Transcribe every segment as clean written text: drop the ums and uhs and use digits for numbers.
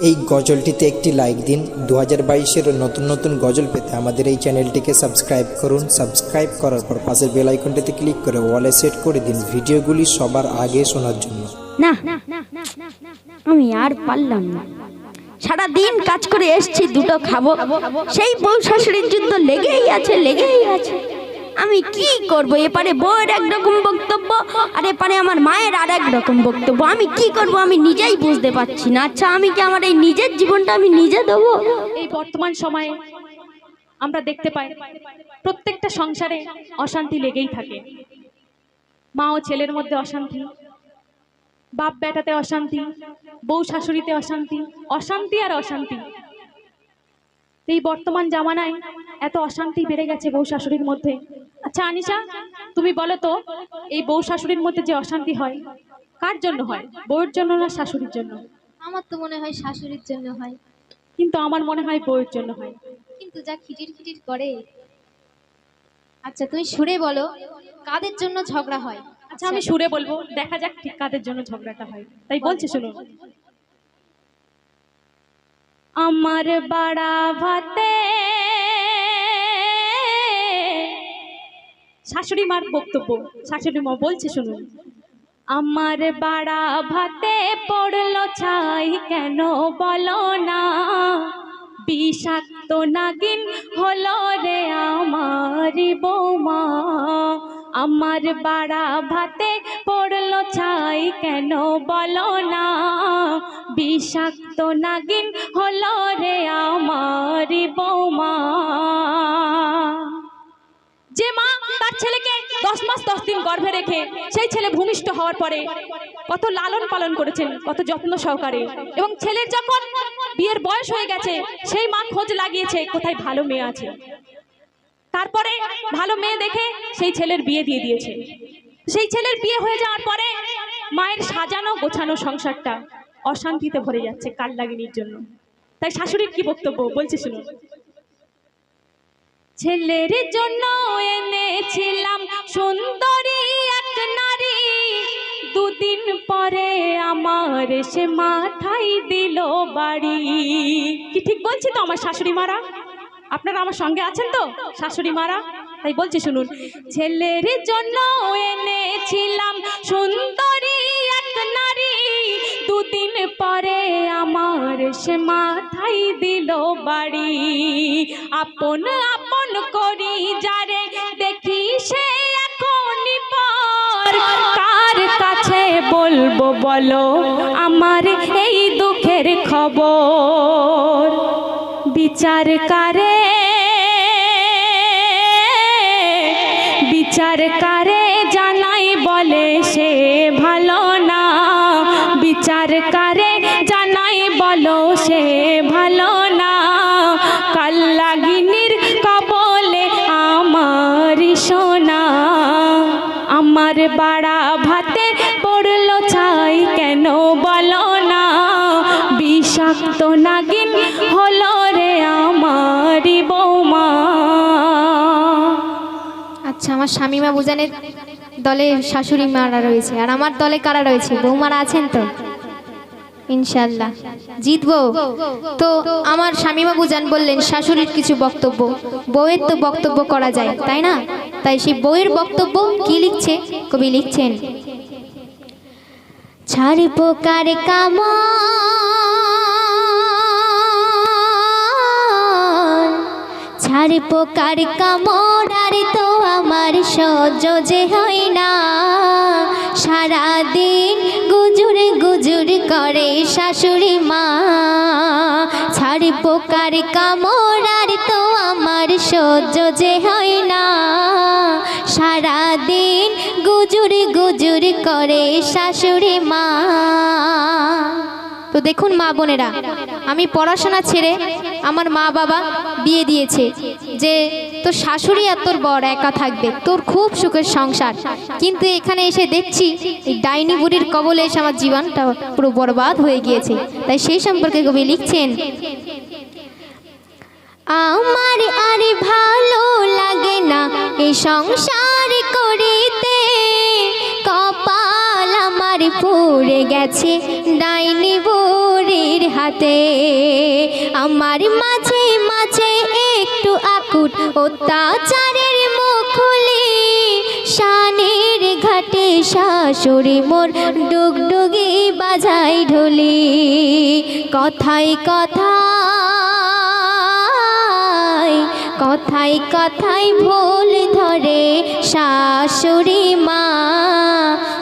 এই গজলটিতে একটি লাইক দিন। 2022-এর নতুন নতুন গজল পেতে আমাদের এই চ্যানেলটিকে সাবস্ক্রাইব করুন। সাবস্ক্রাইব করার পর পাশের বেল আইকনটিতে ক্লিক করে অলে সেট করে দিন ভিডিওগুলি সবার আগে শোনার জন্য। না আমি আর পারলাম না, সারা দিন কাজ করে এসেছি, দুটো খাবো, সেই বউ শাশুড়ির যুদ্ধ লেগেই আছে। আমি কি করব? এপারে বউয়ের একরকম বক্তব্য আর এপারে আমার মায়ের আর এক রকম বক্তব্য। আমি কি করব আমি নিজেই বুঝতে পারছি না। আচ্ছা আমি কি আমার এই নিজের জীবনটা আমি নিজে দেবো? এই বর্তমান সময়ে আমরা দেখতে পাই প্রত্যেকটা সংসারে অশান্তি লেগেই থাকে। মা ও ছেলের মধ্যে অশান্তি, বাপ বেটাতে অশান্তি, বউ শাশুড়িতে অশান্তি, অশান্তি আর অশান্তি। এই বর্তমান জামানায় এত অশান্তি বেড়ে গেছে বউ শাশুড়ির মধ্যে। আচ্ছা আনিশা, তুমি বলো তো, এই বউ শাশুড়ির মধ্যে যে অশান্তি হয় কার জন্য হয়? বউয়ের জন্য না শাশুড়ির জন্য? আমার তো মনে হয় শাশুড়ির জন্য হয়। কিন্তু আমার মনে হয় বউয়ের জন্য হয়। কিন্তু যা খিটির খিটির করে। আচ্ছা তুমি সুরে বলো কাদের জন্য ঝগড়া হয়? আচ্ছা আমি সুরে বলবো, দেখা যাক ঠিক কাদের জন্য ঝগড়াটা হয়। তাই বলছি শুনো। আমার বাড়া ভাতে শাশুড়ি মার বক্তব্য, শাশুড়ি মা বলছে শুনুন। আমার বাড়া ভাতে পড়লো ছাই কেন বলো না, বিষাক্ত নাগিন হলো রে আমার বৌমা। আমার বাড়া ভাতে পড়লো ছাই কেন বলো না, বিষাক্ত নাগিন হলো রে আমার বৌমা। যে মা তার ছেলেকে 10 মাস 10 দিন গর্ভে রেখে সেই ছেলে ভূমিষ্ঠ হওয়ার পরে কত লালন পালন করেছেন, কত যত্ন সহকারে, এবং ছেলের যখন বিয়ের বয়স হয়ে গেছে সেই মা খোঁজ লাগিয়েছে কোথায় ভালো মেয়ে আছে। তারপরে ভালো মেয়ে দেখে সেই ছেলের বিয়ে দিয়ে দিয়েছে। সেই ছেলের বিয়ে হয়ে যাওয়ার পরে মায়ের সাজানো গোছানো সংসারটা অশান্তিতে ভরে যাচ্ছে কাল লাগিনির জন্য। তাই শাশুড়ির কি বক্তব্য বলছি শুনুন। ছেলের জন্য এনেছিলাম সুন্দরী এক নারী, দুদিন পরে আমার সে মাথায় দিল বাড়ি। কি ঠিক বলছি তো আমার শাশুড়ি মারা? আপনারা আমার সঙ্গে আছেন তো শাশুড়ি মারা? তাই বলছি শুনুন। ছেলের জন্য এনেছিলাম সুন্দরী এক নারী, দুদিন পরে আমার সে মাথায় দিল বাড়ি। আপন আপন করি যারে দেখি সে এখনই পর, কার কাছে বলবো বলো আমার এই দুঃখের খবর। বিচার কারে জানাই বলে সে ভালো না, বিচার কারে জানাই বলো সে ভালো না, কাল লাগিনির কবলে আমার সোনা। আমার বাড়া ভাতে পড়লো ছাই কেন বলো না, বিষাক্ত নাগিন হলো রে আমার বৌমা। আচ্ছা আমার স্বামীমা বুঝানের দলে শাশুড়ি মারা রয়েছে, আর আমার দলে কারা রয়েছে? বৌমারা আছেন তো? ইনশাল্লাহ জিতবো তো। আমার স্বামীমা বুঝান বললেন শাশুড়ির কিছু বক্তব্য, বউয়ের তো বক্তব্য করা যায় তাই না? তাই সেই বউয়ের বক্তব্য কি লিখছে কবি? লিখছেন ছাড় পোকার কামড়, ছাড় পোকার কামড় আর তো আমার সহ্য যে হয় না, সারাদিন গুজুর গুজুর করে শাশুড়ি মা। ছাড় পোকার কামড় আর তো আমার সহ্য যে হয় না, সারাদিন গুজুর গুজুর করে শাশুড়ি মা। তো দেখুন মা বোনেরা, আমি পড়াশোনা ছেড়ে আমার মা বাবা বিয়ে দিয়েছে যে তোর শাশুড়ি আর তোর বর একা থাকবে, তোর খুব সুখের সংসার। কিন্তু এখানে এসে দেখছি এই ডাইনি বুড়ির কবলে এসে আমার জীবনটা পুরো বরবাদ হয়ে গিয়েছে। তাই সেই সম্পর্কে কবি লিখছেন আমার আর ভালো লাগে না এই সংসার করিতে, কপাল আমার পড়ে গেছে ডাইনি বুড়ির হাতে। আমার মাঝে মাঝে একটু আকুট অত্যাচারের মুখলি, শানের ঘাটে শাশুড়ি মোর ডুগডুগি বাজাই ঢোলি। কথায় কথায় কথায় কথায় ভুল ধরে শাশুড়ি মা,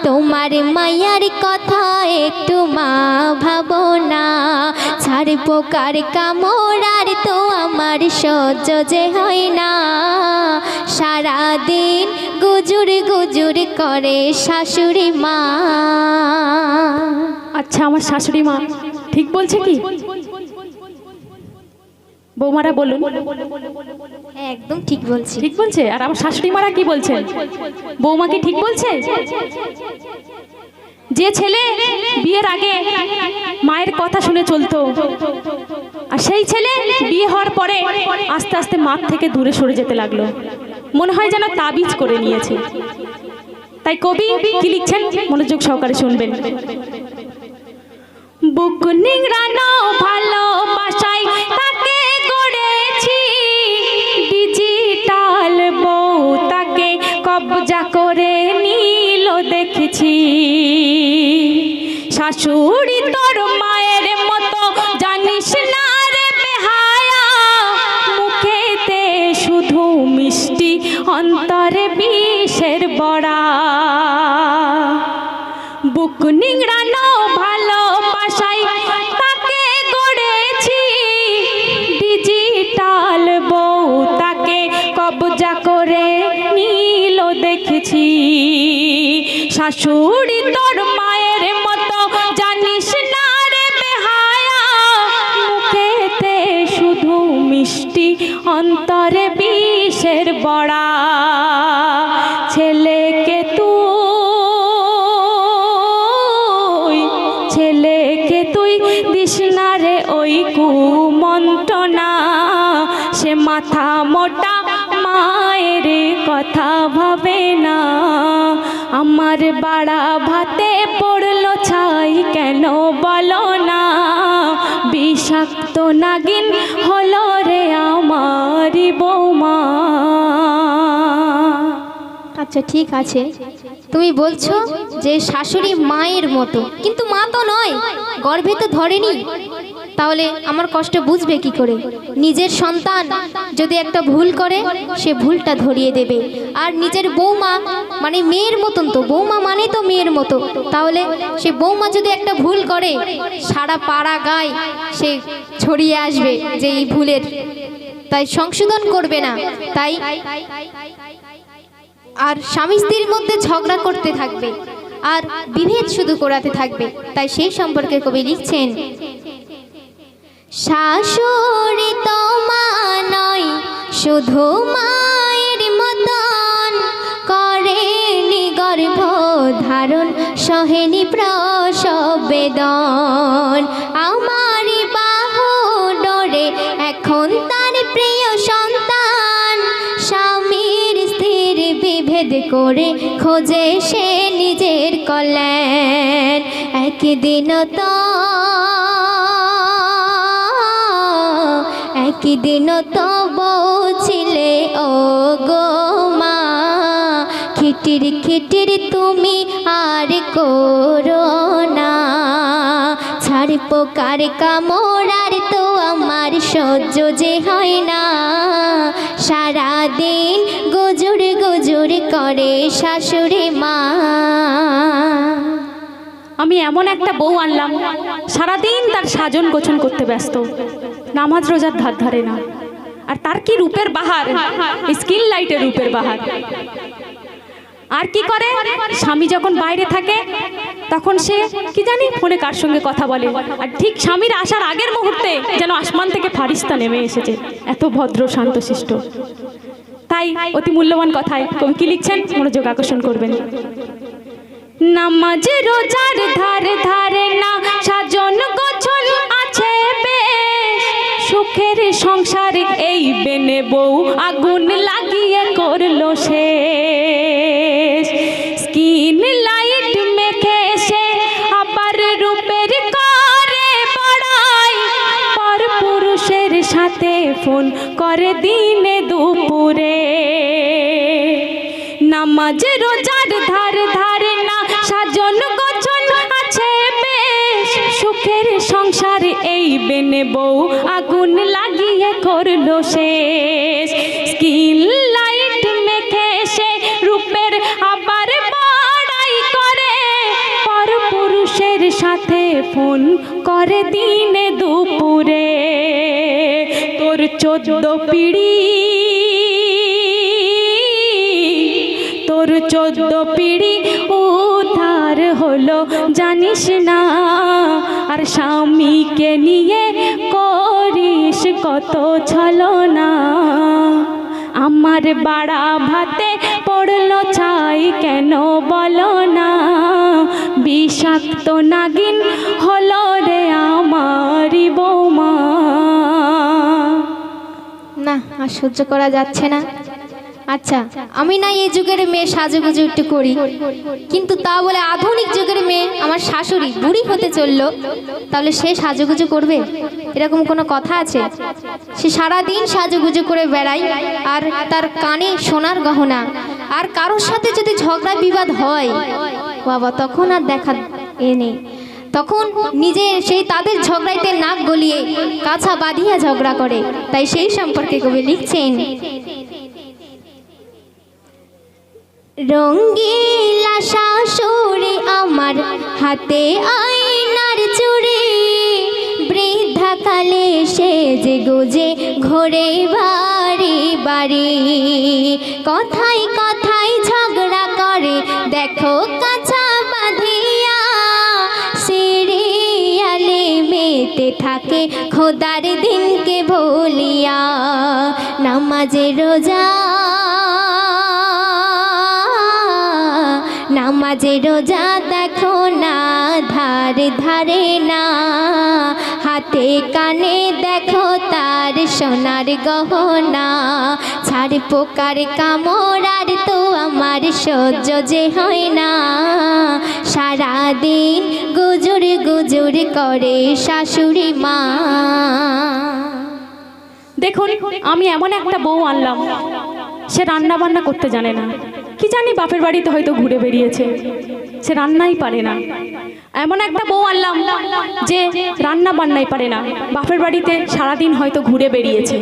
তোমার মায়ার কথা একটু মা ভাবো না। ছাড় পোকার কামড়ার তো আমার সহ্য যে হয় না, সারাদিন গুজুর গুজুর করে শাশুড়ি মা। আচ্ছা, আমার শাশুড়ি মা ঠিক বলছে কি? বৌমারা বলুন। হ্যাঁ, একদম ঠিক বলছি। ঠিক বলছে? আর আমার শাশুড়ি মারা কি বলছে? বৌমা কি ঠিক বলছে? যে ছেলে বিয়ের আগে মায়ের কথা শুনে চলতো, আর সেই ছেলে বিয়ে হওয়ার পরে আস্তে আস্তে মার থেকে দূরে সরে যেতে লাগলো, মনে হয় যেন তাবিজ করে নিয়েছে। তাই কবি কি লিখছেন মনোযোগ সহকারে শুনবেন। বুক নিংড়ানো ভালোবাসায় তাকে গড়েছি, ডিজিটাল বউ তাকে কবজা করে নিল দেখেছি। শাশুড়ি তোর মায়ের মতো জানিস না রে বেহায়া, মুখেতে শুধু মিষ্টি অন্তরে বিষের বড়া। বুক নিংড়ানো ভালোবাসায় তাকে গড়েছি, ডিজিটাল বউ তাকে কবজা করে নিল দেখেছি। শাশুড়ি তোর মায়ের মতো জানিস না রে বেহায়া, মুখেতে শুধু মিষ্টি অন্তরে বিষের বড়া। ছেলেকে তুই দিস না রে ওই কুমন্ত্রণা, সে মাথা মোটা মায়ের কথা ভাবে না। আমার বাড়া ভাতে পড়লো ছাই কেন বলো না, বিষাক্ত নাগিন হলো রে আমারি বৌমা। আচ্ছা, ঠিক আছে, তুমি বলছো যে শাশুড়ি মায়ের মতো, কিন্তু মা তো নয়, গর্ভে তো ধরেনি। তাহলে আমার কষ্ট বুঝবে কি করে? নিজের সন্তান যদি একটা ভুল করে সে ভুলটা ধরিয়ে দেবে, আর নিজের বৌমা মানে মেয়ের মতন, তো বৌমা মানে তো মেয়ের মতো। তাহলে সে বৌমা যদি একটা ভুল করে সারা পাড়া গায় সে ছড়িয়ে আসবে যে এই ভুলের, তাই সংশোধন করবে না। তাই আর স্বামী স্ত্রীর মধ্যে ঝগড়া করতে থাকবে আর বিভেদ শুধু করাতে থাকবে। তাই সেই সম্পর্কে কবি লিখছেন, শাশুড়ি তো মা নয় শুধু মায়ের মতন, করেনি গর্ভ ধারণ সহেনি প্রসব বেদন। আমারই বাহু ডোরে এখন তার প্রিয় সন্তান, স্বামীর স্থির বিভেদ করে খোঁজে সে নিজের কল্যাণ। একদিন তো বলছিলে ও গো মা, খিটির খিটির তুমি আর করো না। ছাড় পোকার কামড়ার তো আমার সহ্য যে হয় না, সারাদিন গুজুর গুজুর করে শাশুড়ি মা। আমি এমন একটা বউ আনলাম সারাদিন তার সাজন গোছন করতে ব্যস্ত, নামাজ রোজার ধার ধারে না। আর তার কি রূপের বাহার, স্কিন লাইটের রূপের বাহার। আর কি করে, স্বামী যখন বাইরে থাকে তখন সে কি জানি ফোনে কার সঙ্গে কথা বলে, আর ঠিক স্বামীর আসার আগের মুহূর্তে যেন আসমান থেকে ফারিস্তা নেমে এসেছে। এত ভদ্র শান্তশিষ্ট। তাই অতি মূল্যবান কথায় কবি কি লিখছেন মনোযোগ আকর্ষণ করবেন। নামাজ রোজার ধারে ধারে না, সাজন গোছল আছে বেশ, সুখের সংসার এই বেনে বউ আগুন লাগিয়ে করলো শেষ। স্কিন লাইট মেখে সে ফোন করে দিনে দুপুরে। নামাজ রোজার ধার ধারে না, সাজন গোছন আছে বেশ, সুখের সংসার এই বেনে বউ আগুন লাগিয়ে করলো শেষ। স্কিন লাইট মেখে সে রূপের আবার বড়াই করে, পর পুরুষের সাথে ফোন করে দিনে দুপুরে। তোর 14 পিড়ি, তোর 14 পিড়ি উদ্ধার হলো জানিস না, আর স্বামীকে নিয়ে করিস কত ছলনা। আমার বাড়া ভাতে পড়লো ছাই কেন বলো না, বিষাক্ত নাগিন হলো রে আমারি বৌমা। না আর সহ্য করা যাচ্ছে না। আচ্ছা আমি না এই যুগের মেয়ে সাজুগুজু একটু করি, কিন্তু তা বলে আধুনিক যুগের মেয়ে আমার শাশুড়ি বুড়ি হতে চললো, তাহলে সে সাজুগুজু করবে? এরকম কোনো কথা আছে? সে সারাদিন সাজুগুজু করে বেড়ায়, আর তার কানে সোনার গহনা, আর কারোর সাথে যদি ঝগড়া বিবাদ হয় বাবা তখন আর দেখা নেই, তখন নিজে সেই তাদের ঝগড়াইতে নাক গলিয়ে কাছা বাঁধিয়া ঝগড়া করে। তাই সেই সম্পর্কে কবি লিখছেন, রঙ্গিলা শাশুড়ি আমার হাতে আয়নার চুড়ি, বৃদ্ধাকালে সেজে গোজে ঘোরে বাড়ি বাড়ি, কথায় কথায় ঝগড়া করে দেখো কাছা বাঁধিয়া, সিরিয়ালে মেতে থাকে খোদার দিনকে ভুলিয়া, নামাজে রোজা নামাজে রোজা দেখো না ধারে ধারে না, হাতে কানে দেখো তার সোনার গহনা, ছাড় পোকার কামড় আর তো আমার সহ্য যে হয় না, সারাদিন গুজুর গুজুর করে শাশুড়ি মা। দেখুন আমি এমন একটা বউ আনলাম, সে রান্না বান্না করতে জানে না, কি জানি বাপের বাড়িতে হয়তো ঘুরে বেরিয়েছে, সে রান্নাই পারে না। এমন একটা বউ আনলাম যে রান্না বান্নাই পারে না, বাপের বাড়িতে সারাদিন হয়তো ঘুরে বেরিয়েছে,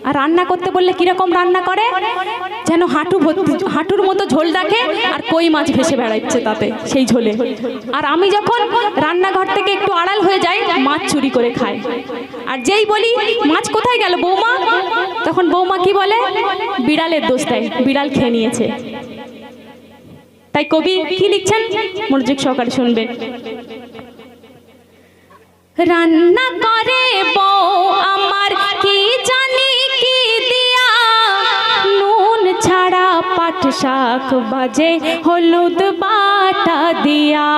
আর রান্না করতে বললে কিরকম রান্না করে, যেন হাঁটুর মতো ঝোল দেখে আর কই মাছ ভেসে বেড়াচ্ছে তাতে সেই ঝোলে। আর আমি যখন রান্নাঘর থেকে একটু আড়াল হয়ে যাই, মাছ চুরি করে খায়। আর যেই বলি মাছ কোথায় গেল বৌমা, তখন বৌমা কি বলে, বিড়ালের দোষ দেয়, বিড়াল খেয়ে নিয়েছে। তাই কবি কি লিখছেন মনোযোগ সহকারে শুনবেন। রান্না করে বউ আমার কি জানি কি দিয়া, নুন ছাড়া পাট শাক বাজে হলুদ বাটা দিয়া,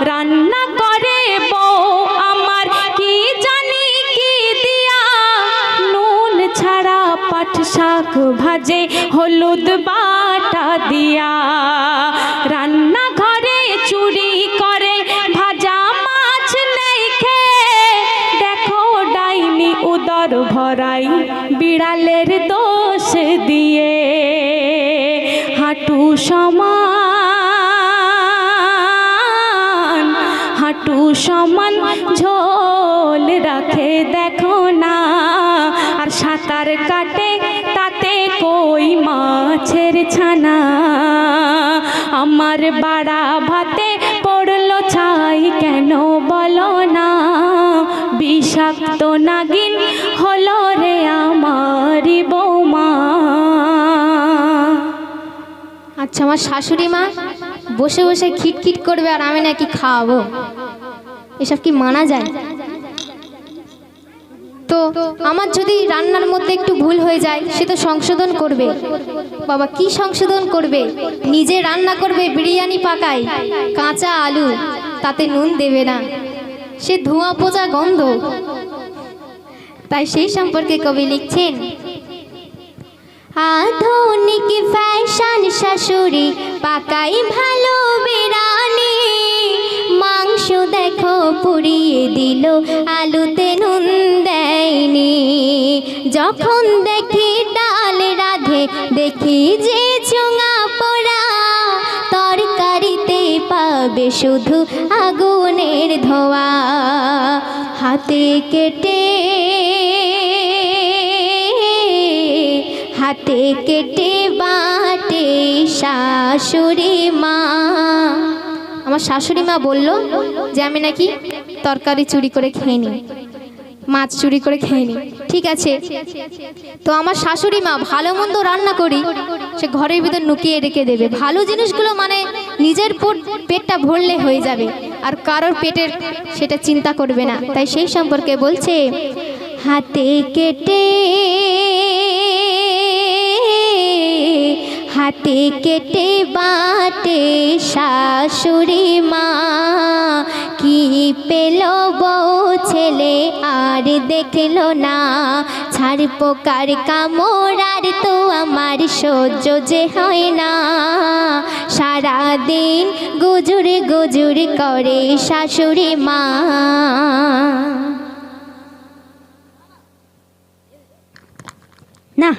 রান্না করে বউ আমার কি জানি কি দিয়া, নুন ছাড়া পাট শাক ভাজে হলুদ বাটা দিয়া, রান্না ঘরে চুরি করে ভাজা মাছ নেই খেয়ে, দেখো ডাইনি উদর ভরাই বিড়ালের দোষ দিয়ে, হাঁটু সমান হাঁটু সমান ঝোল রাখে দেখো না, আর সাঁতার কাটে তাতে কই মাছের ছানা, আমার বাড়া ভাতে পড়লো ছাই কেন বলো না, বিষাক্ত নাগিন হলো রে আমারি বৌমা। আচ্ছা আমার শাশুড়ি মা বসে বসে খিটখিট করবে আর আমি নাকি খাওয়াবো, এসব কি মানা যায়? তো আমার যদি রান্নার মধ্যে একটু ভুল হয়ে যায় সে তো সংশোধন করবে। বাবা কি সংশোধন করবে, নিজে রান্না করবে, বিরিয়ানি পাকায়, কাঁচা আলু তাতে নুন দেবে না, সে ধোঁয়া পোজা গন্ধ। তাই সেই সম্পর্কে কবি লিখছেন, আধুনিক ফ্যাশন শাশুড়ি পাকাই ভালো বিরিয়ানি, মাংস দেখো পুড়িয়ে দিল আলুতে নুন দেয়নি, যখন দেখি ডাল রাধে দেখি যে চুঙা পোড়া, তরকারিতে পাবে শুধু আগুনের ধোয়া। হাতে কেটে বাটে শাশুড়ি মা। আমার শাশুড়ি মা বলল যে আমি নাকি তরকারি চুরি করে খেয়ে নিই, মাছ চুরি করে খেয়ে নিই। ঠিক আছে, তো আমার শাশুড়ি মা ভালো মন্দ রান্না করি সে ঘরের ভিতর লুকিয়ে রেখে দেবে। ভালো জিনিসগুলো মানে নিজের পেটটা ভরলে হয়ে যাবে, আর কারোর পেটের সেটা চিন্তা করবে না। তাই সেই সম্পর্কে বলছে, হাতে কেটে বাটে শাশুড়ি মা। কি পেল বউ ছেলে আর দেখলো না, ছাড় পোকার কামড় আর তো আমার সহ্য যে হয় না। সারাদিন গুজুর গুজুর করে শাশুড়ি মা। না,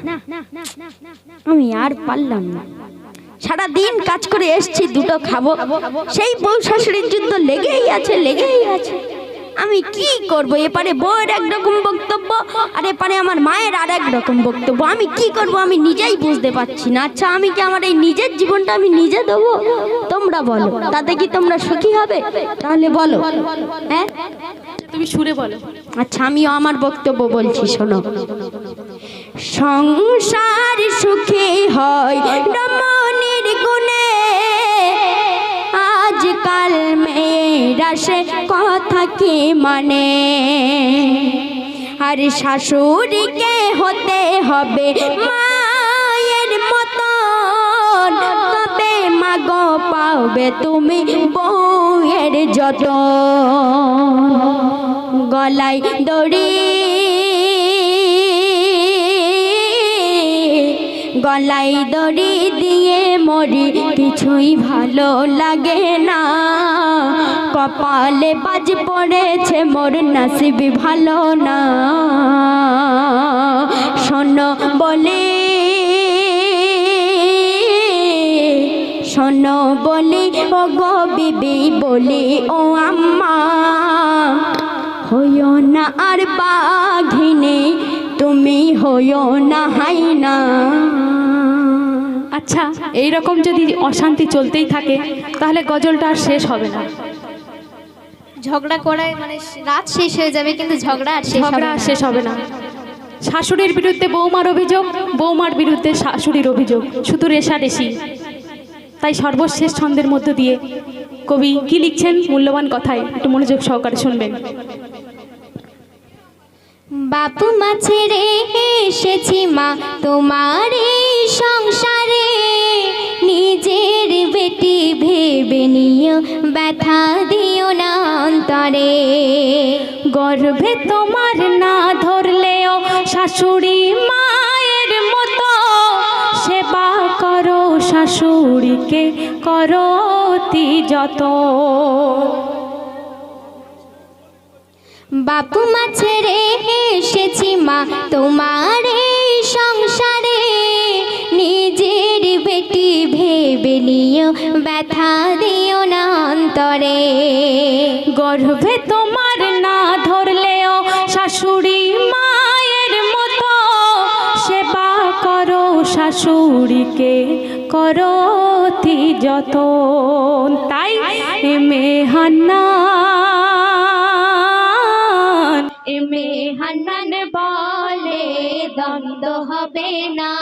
আমি আর পারলাম না। সারা দিন কাজ করে এসছি, দুটো খাবো, সেই বউ শাশুড়ির যুদ্ধ লেগেই আছে। আমি কি করব? এপারে বউয়ের একরকম বক্তব্য আর এপারে আমার মায়ের আর এক রকম বক্তব্য। আমি কি করব আমি নিজেই বুঝতে পারছি না। আচ্ছা, আমি কি আমার এই নিজের জীবনটা আমি নিজে দেবো? তোমরা বলো, তাতে কি তোমরা সুখী হবে? তাহলে বলো। হ্যাঁ, তুমি সুরে বলো। আচ্ছা, আমিও আমার বক্তব্য বলছি, শোনো। সংসার সুখী হয় রমণীর গুণে, আজকাল মেয়েরা সে কথা কি মানে। আর শাশুড়িকে হতে হবে মায়ের মতন, তবে মাগো পাবে তুমি বউয়ের যতন। গলায় দড়ি দিয়ে মরি, কিছুই ভালো লাগে না। কপালে বাজ পড়েছে মোর, নসিব ভালো না। শোনো বলি ও গো বিবি বলি ও আম্মা, হইও না আর বাঘিনী, তুমি হইও না হাইনা। আচ্ছা, এই রকম যদি অশান্তি চলতেই থাকে তাহলে গজলটা আর শেষ হবে না। ঝগড়া করায় মানে রাত শেষ হয়ে যাবে, কিন্তু ঝগড়া আর শেষ হবে না। শাশুড়ির বিরুদ্ধে বৌমার অভিযোগ, বৌমার বিরুদ্ধে শাশুড়ির অভিযোগ, শুধু রেষারেষি। তাই সর্বশেষ ছন্দের মধ্য দিয়ে কবি কি লিখছেন মূল্যবান কথায় একটু মনোযোগ সহকারে শুনবেন। বাপু মা ছেড়ে এসেছি মা তোমার এই সংসারে, নিজের বেটি ভেবে নিও ব্যথা দিও না অন্তরে। গর্ভে তোমার না ধরলেও শাশুড়ি মায়ের মতো, সেবা করো শাশুড়িকে করো অতি যত। বাপু মা ছেড়ে এসেছি মা তোমার এই সংসারে, নিজের বেটি ভেবে নিও ব্যথা দিও না অন্তরে। গর্ভে তোমার না ধরলেও শাশুড়ি মায়ের মতো, সেবা করো শাশুড়িকে করো অতি যতন। তাই হান্নান বলে দ্বন্দ্ব হবে না,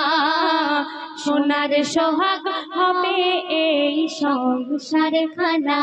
সোনার সোহাগ হবে এই সংসার খানা।